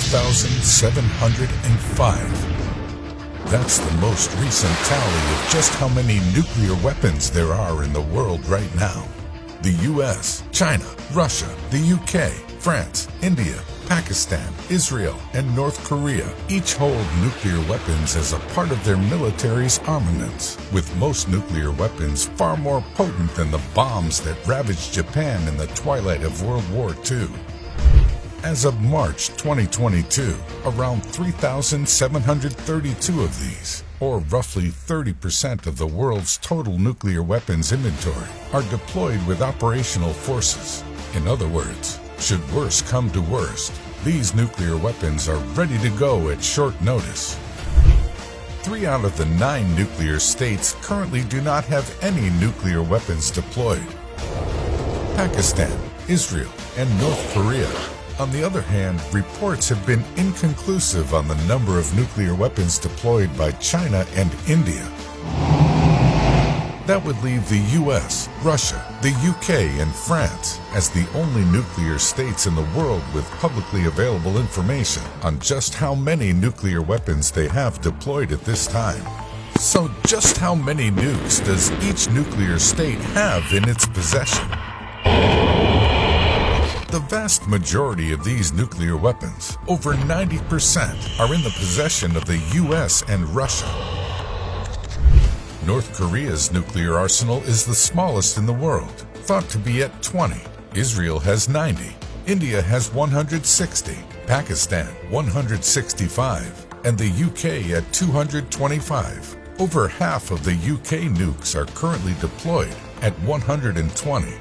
5,705. That's the most recent tally of just how many nuclear weapons there are in the world right now. The US, China, Russia, the UK, France, India, Pakistan, Israel, and North Korea each hold nuclear weapons as a part of their military's armaments, with most nuclear weapons far more potent than the bombs that ravaged Japan in the twilight of World War II. As of March 2022, around 3,732 of these, or roughly 30% of the world's total nuclear weapons inventory, are deployed with operational forces. In other words, should worse come to worst, these nuclear weapons are ready to go at short notice. 3 out of the 9 nuclear states currently do not have any nuclear weapons deployed. Pakistan, Israel, and North Korea. On the other hand, reports have been inconclusive on the number of nuclear weapons deployed by China and India. That would leave the US, Russia, the UK, and France as the only nuclear states in the world with publicly available information on just how many nuclear weapons they have deployed at this time. So just how many nukes does each nuclear state have in its possession? The vast majority of these nuclear weapons, over 90%, are in the possession of the US and Russia. North Korea's nuclear arsenal is the smallest in the world, thought to be at 20. Israel has 90. India has 160. Pakistan 165. And the UK at 225. Over half of the UK nukes are currently deployed at 120.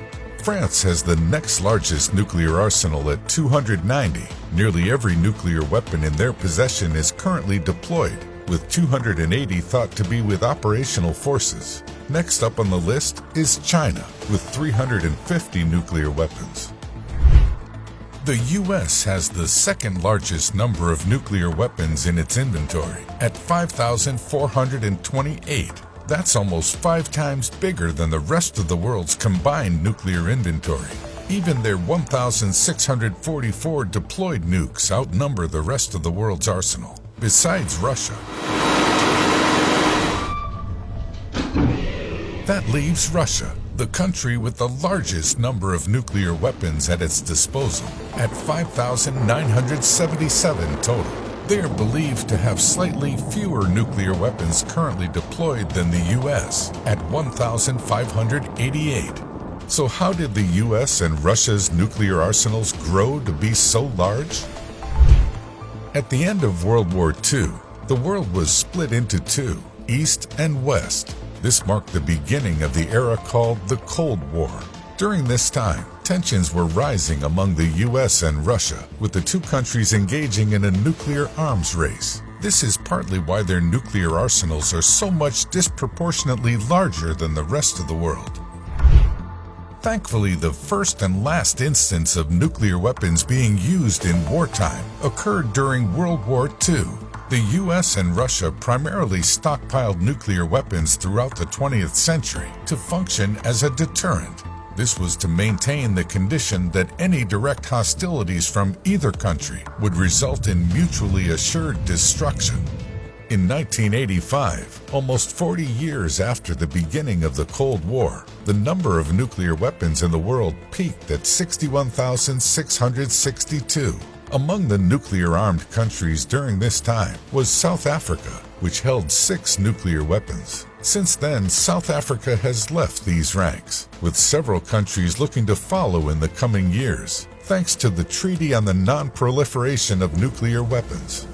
France has the next largest nuclear arsenal at 290. Nearly every nuclear weapon in their possession is currently deployed, with 280 thought to be with operational forces. Next up on the list is China, with 350 nuclear weapons. The US has the second largest number of nuclear weapons in its inventory, at 5,428. That's almost 5 times bigger than the rest of the world's combined nuclear inventory. Even their 1,644 deployed nukes outnumber the rest of the world's arsenal, besides Russia. That leaves Russia, the country with the largest number of nuclear weapons at its disposal, at 5,977 total. They are believed to have slightly fewer nuclear weapons currently deployed than the US, at 1,588. So how did the US and Russia's nuclear arsenals grow to be so large? At the end of World War II, the world was split into 2, East and West. This marked the beginning of the era called the Cold War. During this time, tensions were rising among the US and Russia, with the two countries engaging in a nuclear arms race. This is partly why their nuclear arsenals are so much disproportionately larger than the rest of the world. Thankfully, the first and last instance of nuclear weapons being used in wartime occurred during World War II. The US and Russia primarily stockpiled nuclear weapons throughout the 20th century to function as a deterrent. This was to maintain the condition that any direct hostilities from either country would result in mutually assured destruction. In 1985, almost 40 years after the beginning of the Cold War, the number of nuclear weapons in the world peaked at 61,662. Among the nuclear-armed countries during this time was South Africa, which held 6 nuclear weapons. Since then, South Africa has left these ranks, with several countries looking to follow in the coming years, thanks to the Treaty on the Non-Proliferation of Nuclear Weapons.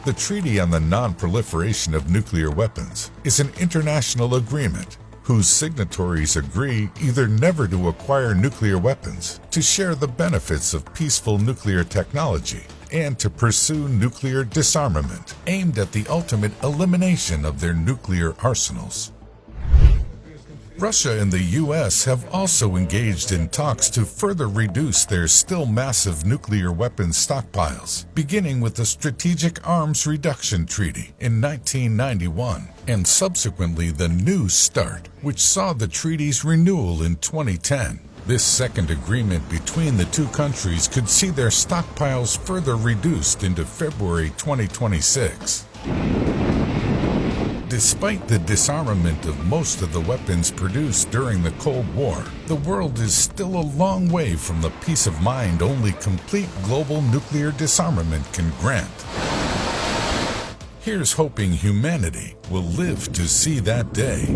The Treaty on the Non-Proliferation of Nuclear Weapons is an international agreement whose signatories agree either never to acquire nuclear weapons, to share the benefits of peaceful nuclear technology, and to pursue nuclear disarmament, aimed at the ultimate elimination of their nuclear arsenals. Russia and the US have also engaged in talks to further reduce their still massive nuclear weapons stockpiles, beginning with the Strategic Arms Reduction Treaty in 1991, and subsequently the New START, which saw the treaty's renewal in 2010. This second agreement between the two countries could see their stockpiles further reduced into February 2026. Despite the disarmament of most of the weapons produced during the Cold War, the world is still a long way from the peace of mind only complete global nuclear disarmament can grant. Here's hoping humanity will live to see that day.